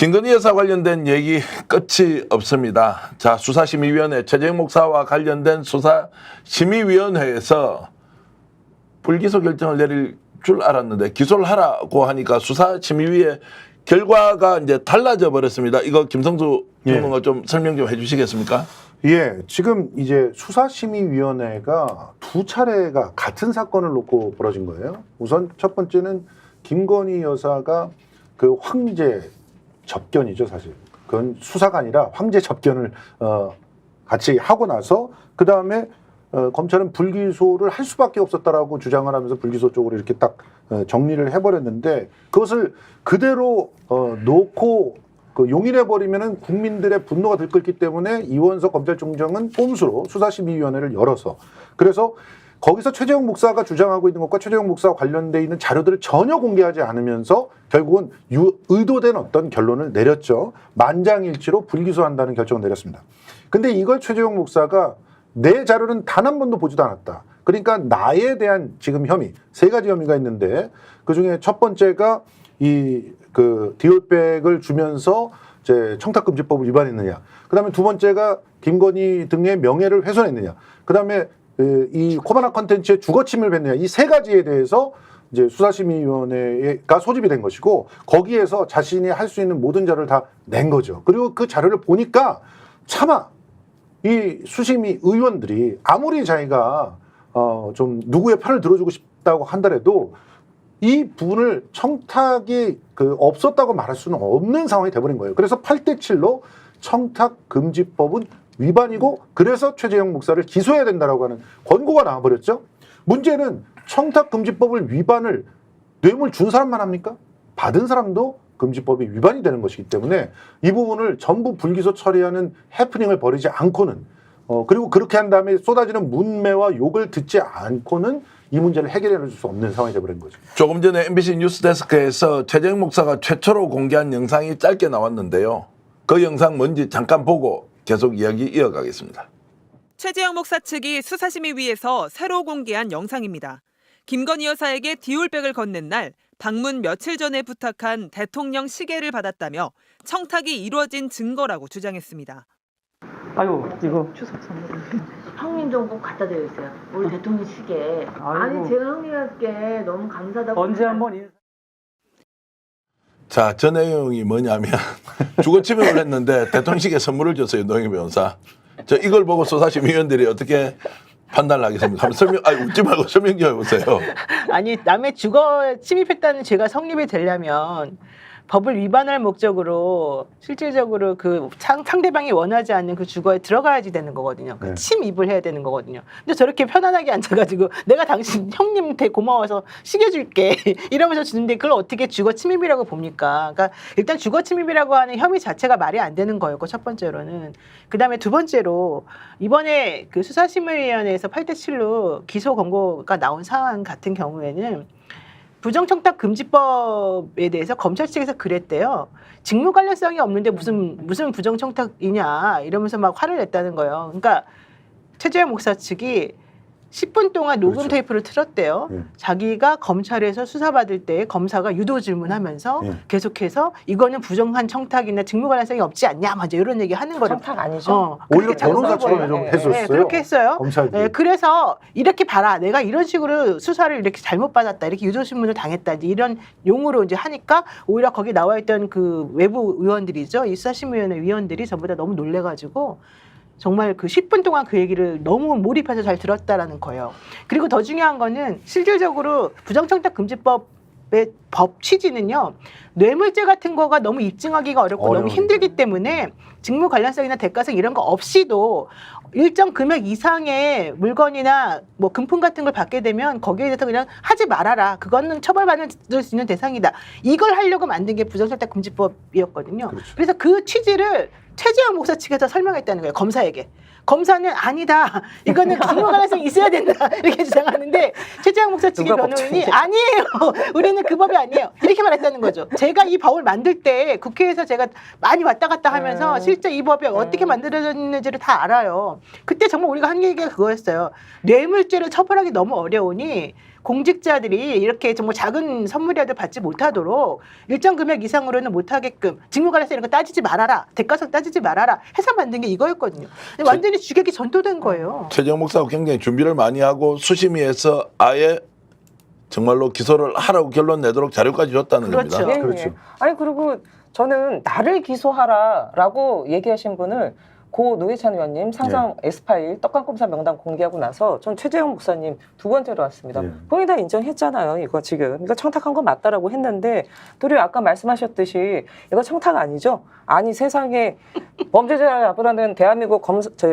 김건희 여사 관련된 얘기 끝이 없습니다. 자, 수사심의위원회 최재형 목사와 관련된 수사심의위원회에서 불기소 결정을 내릴 줄 알았는데 기소를 하라고 하니까 수사심의위의 결과가 이제 달라져 버렸습니다. 이거 김성수 평론가 좀 설명 좀 해주시겠습니까? 예, 지금 이제 수사심의위원회가 두 차례가 같은 사건을 놓고 벌어진 거예요. 우선 첫 번째는 김건희 여사가 그 황제 접견이죠, 사실. 그건 수사가 아니라 황제 접견을 같이 하고 나서 그 다음에 검찰은 불기소를 할 수밖에 없었다라고 주장을 하면서 불기소 쪽으로 이렇게 딱 정리를 해버렸는데 그것을 그대로 놓고 용인해버리면은 국민들의 분노가 들끓기 때문에 이원석 검찰총장은 꼼수로 수사심의위원회를 열어서 그래서 거기서 최재형 목사가 주장하고 있는 것과 최재형 목사와 관련돼 있는 자료들을 전혀 공개하지 않으면서 결국은 의도된 어떤 결론을 내렸죠. 만장일치로 불기소한다는 결정을 내렸습니다. 근데 이걸 최재형 목사가 내 자료는 단 한 번도 보지도 않았다. 그러니까 나에 대한 지금 혐의, 세 가지 혐의가 있는데 그중에 첫 번째가 그 디올백을 주면서 이제 청탁금지법을 위반했느냐. 그다음에 두 번째가 김건희 등의 명예를 훼손했느냐. 그다음에 이 코바나 컨텐츠의 주거침입을 했느냐. 이 세 가지에 대해서 이제 수사심의위원회가 소집이 된 것이고 거기에서 자신이 할 수 있는 모든 자료를 다 낸 거죠. 그리고 그 자료를 보니까 차마 이 수심위 의원들이 아무리 자기가 좀 누구의 편을 들어주고 싶다고 한다래도 이 부분을 청탁이 없었다고 말할 수는 없는 상황이 돼버린 거예요. 그래서 8대7로 청탁금지법은 위반이고 그래서 최재형 목사를 기소해야 된다라고 하는 권고가 나와버렸죠. 문제는 청탁금지법을 위반을 뇌물 준 사람만 합니까? 받은 사람도 금지법이 위반이 되는 것이기 때문에 이 부분을 전부 불기소 처리하는 해프닝을 벌이지 않고는 그리고 그렇게 한 다음에 쏟아지는 문매와 욕을 듣지 않고는 이 문제를 해결해 줄 수 없는 상황이 되어버린 거죠. 조금 전에 MBC 뉴스데스크에서 최재형 목사가 최초로 공개한 영상이 짧게 나왔는데요. 그 영상 뭔지 잠깐 보고 계속 이야기 이어가겠습니다. 최재형 목사 측이 수사심의위에서 새로 공개한 영상입니다. 김건희 여사에게 디올백을 건넨 날 방문 며칠 전에 부탁한 대통령 시계를 받았다며 청탁이 이루어진 증거라고 주장했습니다. 아유, 이거 추석 선물. 형님 좀 꼭 갖다 드렸어요. 우리 대통령 시계. 아이고. 아니 제가 형님께 너무 감사하다고. 언제 한번 자, 저 내용이 뭐냐면 주거침입을 했는데 대통령실에 선물을 줬어요. 노영희 변호사. 저 이걸 보고 수사심의위원들이 어떻게 판단을 하겠습니까? 웃지 말고 설명 좀 해보세요. 아니 남의 주거 침입했다는 죄가 성립이 되려면 법을 위반할 목적으로 실질적으로 그 상대방이 원하지 않는 그 주거에 들어가야지 되는 거거든요. 그 침입을 해야 되는 거거든요. 근데 저렇게 편안하게 앉아가지고 내가 당신 형님한테 고마워서 시계 줄게 이러면서 주는데 그걸 어떻게 주거 침입이라고 봅니까? 그러니까 일단 주거 침입이라고 하는 혐의 자체가 말이 안 되는 거였고 첫 번째로는 그다음에 두 번째로 이번에 그 수사심의위원회에서 8대7로 기소 권고가 나온 상황 같은 경우에는 부정청탁금지법에 대해서 검찰 측에서 그랬대요. 직무 관련성이 없는데 무슨 부정청탁이냐 이러면서 막 화를 냈다는 거예요. 그러니까 최재형 목사 측이 10분 동안 녹음 그렇죠. 테이프를 틀었대요. 자기가 검찰에서 수사받을 때 검사가 유도 질문하면서 계속해서 이거는 부정한 청탁이나 직무 관련성이 없지 않냐 막 이런 얘기 하는 거죠. 청탁 아니죠? 오히려 그렇게 변호사처럼 좀 했었어요. 네, 그렇게 했어요. 검찰들이. 그래서 이렇게 봐라. 내가 이런 식으로 수사를 이렇게 잘못 받았다. 이렇게 유도신문을 당했다. 이제 이런 용어로 이제 하니까 오히려 거기 나와 있던 그 외부 의원들이죠. 이 수사심의위원회 위원들이 전부 다 너무 놀래가지고 정말 그 10분 동안 그 얘기를 너무 몰입해서 잘 들었다라는 거예요. 그리고 더 중요한 거는 실질적으로 부정청탁금지법의 법 취지는요. 뇌물죄 같은 거가 너무 입증하기가 어렵고 너무 힘들기 때문에 직무 관련성이나 대가성 이런 거 없이도 일정 금액 이상의 물건이나 뭐 금품 같은 걸 받게 되면 거기에 대해서 그냥 하지 말아라. 그거는 처벌받을 수 있는 대상이다. 이걸 하려고 만든 게 부정청탁금지법이었거든요. 그렇죠. 그래서 그 취지를 최재형 목사 측에서 설명했다는 거예요. 검사에게. 검사는 아니다. 이거는 직무 관련성이 있어야 된다. 이렇게 주장하는데 최재형 목사 측의 변호인이 아니에요. 우리는 그 법이 아니에요. 이렇게 말했다는 거죠. 제가 이 법을 만들 때 국회에서 제가 많이 왔다 갔다 하면서 실제 이 법이 어떻게 만들어졌는지를 다 알아요. 그때 정말 우리가 한 얘기가 그거였어요. 뇌물죄를 처벌하기 너무 어려우니 공직자들이 이렇게 정말 작은 선물이라도 받지 못하도록 일정 금액 이상으로는 못하게끔 직무관리세 이런 거 따지지 말아라, 대가성 따지지 말아라 해서 만든 게 이거였거든요. 근데 완전히 주객이 전도된 거예요. 최재형 목사가 굉장히 준비를 많이 하고 수심위에서 아예 정말로 기소를 하라고 결론 내도록 자료까지 줬다는 그렇죠. 겁니다. 예, 그렇죠. 예. 아니 그리고 저는 나를 기소하라라고 얘기하신 분을 고 노회찬 의원님 상상 S파일 떡강검사 명단 공개하고 나서 전 최재형 목사님 두 번째로 왔습니다. 예. 본인이 다 인정했잖아요. 이거 지금 이거 청탁한 건 맞다라고 했는데 도리어 아까 말씀하셨듯이 이거 청탁 아니죠? 아니 세상에 범죄자를 잡으라는 대한민국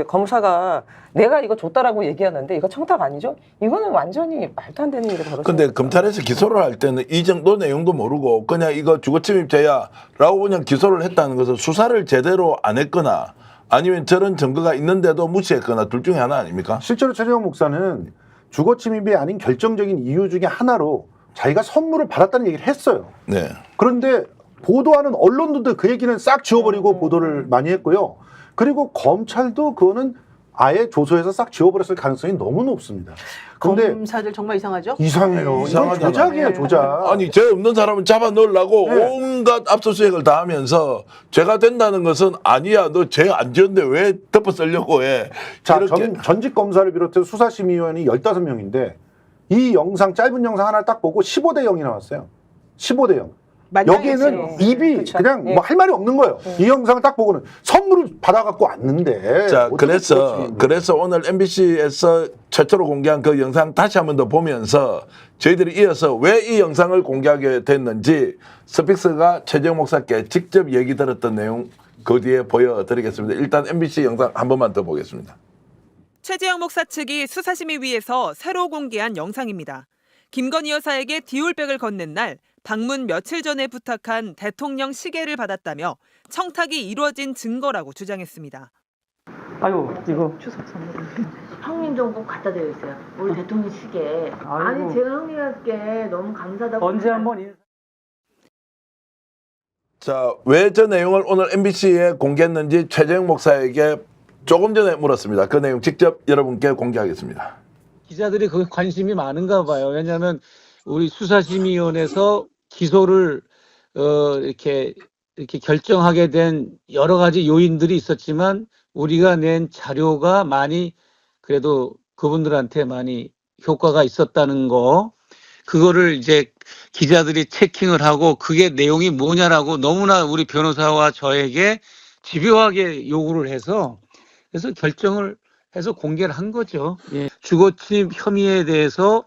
검사가 내가 이거 줬다라고 얘기하는데 이거 청탁 아니죠? 이거는 완전히 말도 안 되는 일이 벌어졌어요. 근데 검찰에서 기소를 할 때는 이 정도 내용도 모르고 그냥 이거 주거침입죄야라고 그냥 기소를 했다는 것은 수사를 제대로 안 했거나 아니면 저런 증거가 있는데도 무시했거나 둘 중에 하나 아닙니까? 실제로 최재형 목사는 주거 침입이 아닌 결정적인 이유 중에 하나로 자기가 선물을 받았다는 얘기를 했어요. 네. 그런데 보도하는 언론들도 그 얘기는 싹 지워버리고 보도를 많이 했고요. 그리고 검찰도 그거는 아예 조서에서 싹 지워버렸을 가능성이 너무 높습니다. 근데 검사들 정말 이상하죠? 이상해요. 이건 이상하잖아요. 조작이에요, 조작. 아니 죄 없는 사람은 잡아 넣으려고 네. 온갖 압수수색을 다 하면서 죄가 된다는 것은 아니야 너 죄 안 지었는데 왜 덮어 쓰려고 해. 자, 이렇게. 전직 검사를 비롯해서 수사심의위원이 15명인데 이 영상, 짧은 영상 하나 딱 보고 15대 0이 나왔어요. 15대 0. 여기에는 입이 그쵸. 그냥 예. 뭐 할 말이 없는 거예요. 이 영상을 딱 보고는 선물을 받아갖고 왔는데. 자, 어떻게 그래서 그렇지? 오늘 MBC에서 최초로 공개한 그 영상 다시 한 번 더 보면서 저희들이 이어서 왜 이 영상을 공개하게 됐는지 스픽스가 최재형 목사께 직접 얘기 들었던 내용 그 뒤에 보여드리겠습니다. 일단 MBC 영상 한 번만 더 보겠습니다. 최재형 목사 측이 수사심의위에서 새로 공개한 영상입니다. 김건희 여사에게 디올백을 건넨 날 방문 며칠 전에 부탁한 대통령 시계를 받았다며 청탁이 이루어진 증거라고 주장했습니다. 아유 이거 추석 선물. 형님 좀 꼭 갖다 드렸어요. 우리 대통령 시계. 아이고. 아니 제가 형님께 너무 감사하다고. 언제 한번 자, 왜 저 내용을 오늘 MBC에 공개했는지 최재형 목사에게 조금 전에 물었습니다. 그 내용 직접 여러분께 공개하겠습니다. 기자들이 거기 관심이 많은가 봐요. 왜냐하면 우리 수사심의위원회에서 기소를 이렇게 결정하게 된 여러 가지 요인들이 있었지만 우리가 낸 자료가 많이 그래도 그분들한테 많이 효과가 있었다는 거, 그거를 이제 기자들이 체킹을 하고 그게 내용이 뭐냐라고 너무나 우리 변호사와 저에게 집요하게 요구를 해서 그래서 결정을 해서 공개를 한 거죠. 예. 주거침입 혐의에 대해서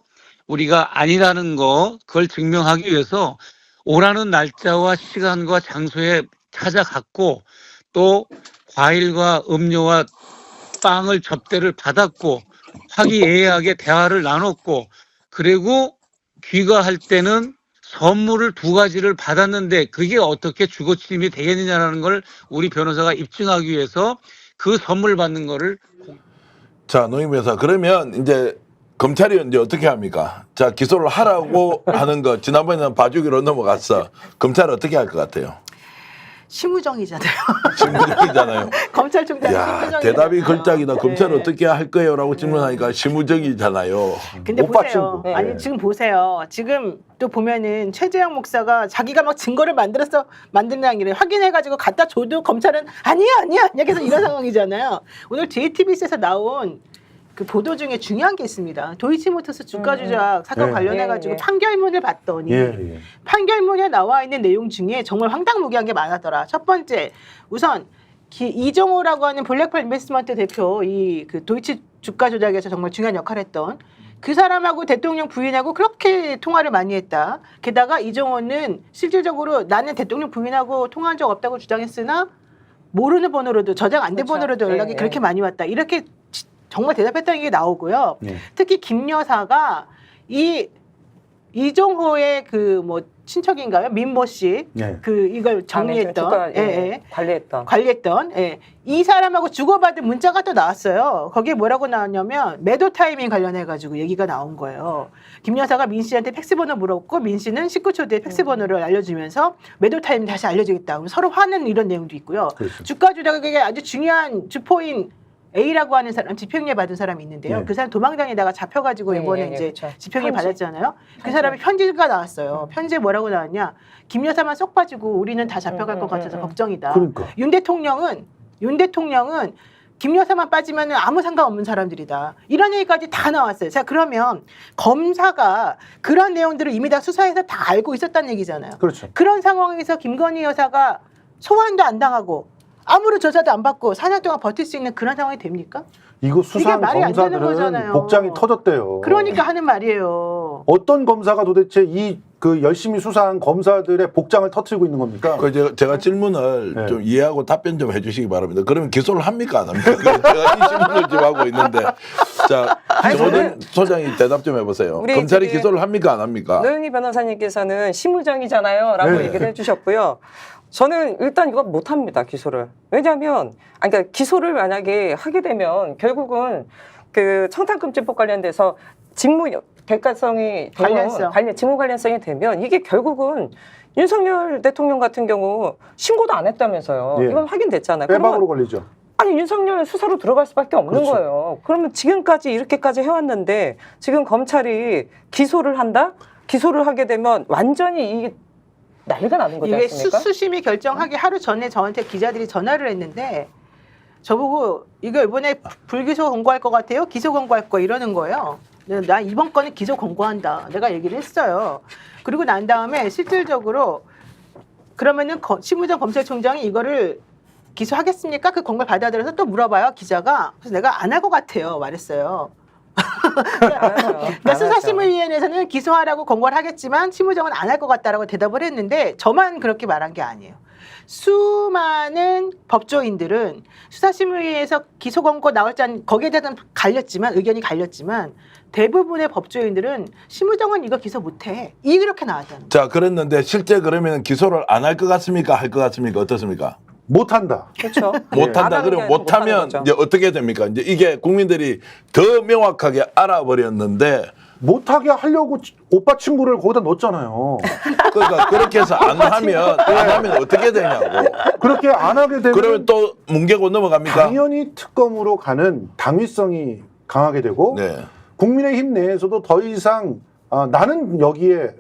우리가 아니라는 거, 그걸 증명하기 위해서 오라는 날짜와 시간과 장소에 찾아갔고 또 과일과 음료와 빵을 접대를 받았고 화기애애하게 대화를 나눴고 그리고 귀가할 때는 선물을 2가지를 받았는데 그게 어떻게 주거침입이 되겠느냐라는 걸 우리 변호사가 입증하기 위해서 그 선물 받는 거를. 자, 노인 변호사, 그러면 이제 검찰이 이제 어떻게 합니까? 자, 기소를 하라고 하는 거 지난번에는 봐주기로 넘어갔어. 검찰은 어떻게 할 것 같아요? 심우정이잖아요. 심무정이잖아요. 검찰총장 야, 심우정이잖아요. 대답이 걸작이다. 검찰 네. 어떻게 할 거예요?라고 질문하니까 심무정이잖아요. 근데 못 보세요. 받죠. 네. 아니 지금 보세요. 지금 또 보면은 최재형 목사가 자기가 막 증거를 만들어서 만든다는 게 확인해가지고 갖다 줘도 검찰은 아니야 계속 이런 상황이잖아요. 오늘 JTBC에서 나온 그 보도 중에 중요한 게 있습니다. 도이치모터스 주가 조작 사건 네. 관련해가지고 예, 예. 판결문을 봤더니 예. 판결문에 나와 있는 내용 중에 정말 황당무계한 게 많았더라. 첫 번째, 우선 이정호라고 하는 블랙펄 인베스트먼트 대표, 이 그 도이치 주가 조작에서 정말 중요한 역할을 했던 그 사람하고 대통령 부인하고 그렇게 통화를 많이 했다. 게다가 이정호는 실질적으로 나는 대통령 부인하고 통화한 적 없다고 주장했으나 모르는 번호로도 저장 안 된 그렇죠. 번호로도 연락이 예, 그렇게 예. 많이 왔다. 이렇게 정말 대답했다는 게 나오고요. 예. 특히 김 여사가 이정호의 그 뭐 친척인가요? 민모 씨. 예. 그 이걸 정리했던 주가, 예. 관리했던 이 사람하고 주고받은 문자가 또 나왔어요. 거기에 뭐라고 나왔냐면 매도 타이밍 관련해 가지고 얘기가 나온 거예요. 김 여사가 민 씨한테 팩스 번호 물었고 민 씨는 19초 뒤에 팩스 번호를 알려주면서 매도 타이밍 다시 알려주겠다. 서로 화는 이런 내용도 있고요. 그렇죠. 주가 조작에 아주 중요한 주포인 A라고 하는 사람 집행유예 받은 사람이 있는데요. 네. 그 사람 도망다니다가 잡혀가지고 이번에 이제 그렇죠. 집행유예 편지. 받았잖아요. 그 사람이 편지가 나왔어요. 편지에 뭐라고 나왔냐? 김 여사만 쏙 빠지고 우리는 다 잡혀갈 것 같아서 걱정이다. 그러니까. 윤 대통령은 김 여사만 빠지면 아무 상관없는 사람들이다. 이런 얘기까지 다 나왔어요. 자, 그러면 검사가 그런 내용들을 이미 다 수사해서 다 알고 있었다는 얘기잖아요. 그렇죠. 그런 상황에서 김건희 여사가 소환도 안 당하고 아무런 조사도 안 받고 4년 동안 버틸 수 있는 그런 상황이 됩니까? 이거 수사한 말이 안 되는 검사들은 거잖아요. 복장이 터졌대요. 그러니까 하는 말이에요. 어떤 검사가 도대체 그 열심히 수사한 검사들의 복장을 터뜨리고 있는 겁니까? 제가 질문을 네. 좀 이해하고 답변 좀 해주시기 바랍니다. 그러면 기소를 합니까 안 합니까? 제가 이 질문을 지금 하고 있는데, 자 정호준 소장이 대답 좀 해보세요. 우리 검찰이 지금 기소를 합니까 안 합니까? 노영희 변호사님께서는 심무정이잖아요,라고 네. 얘기를 해주셨고요. 저는 일단 이거 못합니다, 기소를. 왜냐하면 그러니까 기소를 만약에 하게 되면 결국은 그 청탁금지법 관련돼서 직무 대가성이 직무 관련성이 되면 이게 결국은 윤석열 대통령 같은 경우 신고도 안 했다면서요. 예. 이건 확인됐잖아요. 빼박으로 걸리죠. 아니 윤석열 수사로 들어갈 수밖에 없는 그렇죠. 거예요. 그러면 지금까지 이렇게까지 해왔는데 지금 검찰이 기소를 한다? 기소를 하게 되면 완전히 이 난리가 나는 거지 이게 않습니까? 수심이 결정하기 하루 전에 저한테 기자들이 전화를 했는데 저보고 이거 이번에 불기소 권고할 것 같아요? 기소 권고할 거 이러는 거예요. 나 이번 건은 기소 권고한다. 내가 얘기를 했어요. 그리고 난 다음에 실질적으로 그러면은 심우정 검찰총장이 이거를 기소하겠습니까? 그 권고를 받아들여서 또 물어봐요, 기자가. 그래서 내가 안 할 것 같아요. 말했어요. 그러니까 수사심의위원회에서는 기소하라고 권고를 하겠지만 심우정은 안 할 것 같다라고 대답을 했는데 저만 그렇게 말한 게 아니에요. 수많은 법조인들은 수사심의위에서 기소 권고 나올지 안 거기에 대해서는 의견이 갈렸지만 대부분의 법조인들은 심우정은 이거 기소 못해 이렇게 나왔다는 거예요. 자 그랬는데 실제 그러면 기소를 안 할 것 같습니까? 할 것 같습니까? 어떻습니까? 못한다. 그렇죠. 못한다. 안 그러면 하는 게 못하면 못하는 거죠. 이제 어떻게 됩니까? 이제 이게 국민들이 더 명확하게 알아버렸는데 못하게 하려고 오빠 친구를 거기다 넣었잖아요. 그러니까 그렇게 해서 안 하면 어떻게 되냐고. 그렇게 안 하게 되면 그러면 또 뭉개고 넘어갑니까? 당연히 특검으로 가는 당위성이 강하게 되고 네. 국민의힘 내에서도 더 이상 나는 여기에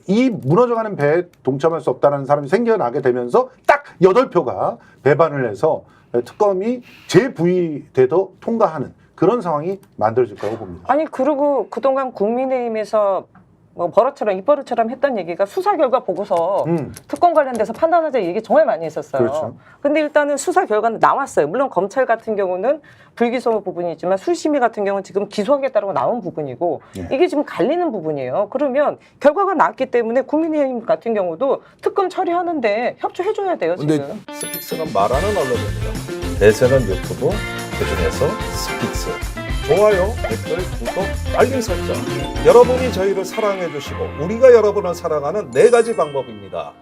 이 무너져가는 배에 동참할 수 없다는 사람이 생겨나게 되면서 딱 8표가 배반을 해서 특검이 재부의돼도 통과하는 그런 상황이 만들어질 거라고 봅니다. 아니 그리고 그동안 국민의힘에서 뭐 버릇처럼 입버릇처럼 했던 얘기가 수사 결과 보고서 특검 관련돼서 판단하자 얘기 정말 많이 했었어요. 그렇죠. 근데 일단은 수사 결과는 나왔어요. 물론 검찰 같은 경우는 불기소 부분이 있지만 수심위 같은 경우는 지금 기소하겠다고 나온 부분이고 예. 이게 지금 갈리는 부분이에요. 그러면 결과가 나왔기 때문에 국민의힘 같은 경우도 특검 처리하는데 협조해줘야 돼요. 근데 지금. 스픽스는 말하는 언론입니다. 대세는 유튜브, 그중에서 스픽스. 좋아요, 댓글, 구독, 알림 설정. 여러분이 저희를 사랑해 주시고 우리가 여러분을 사랑하는 4가지 방법입니다.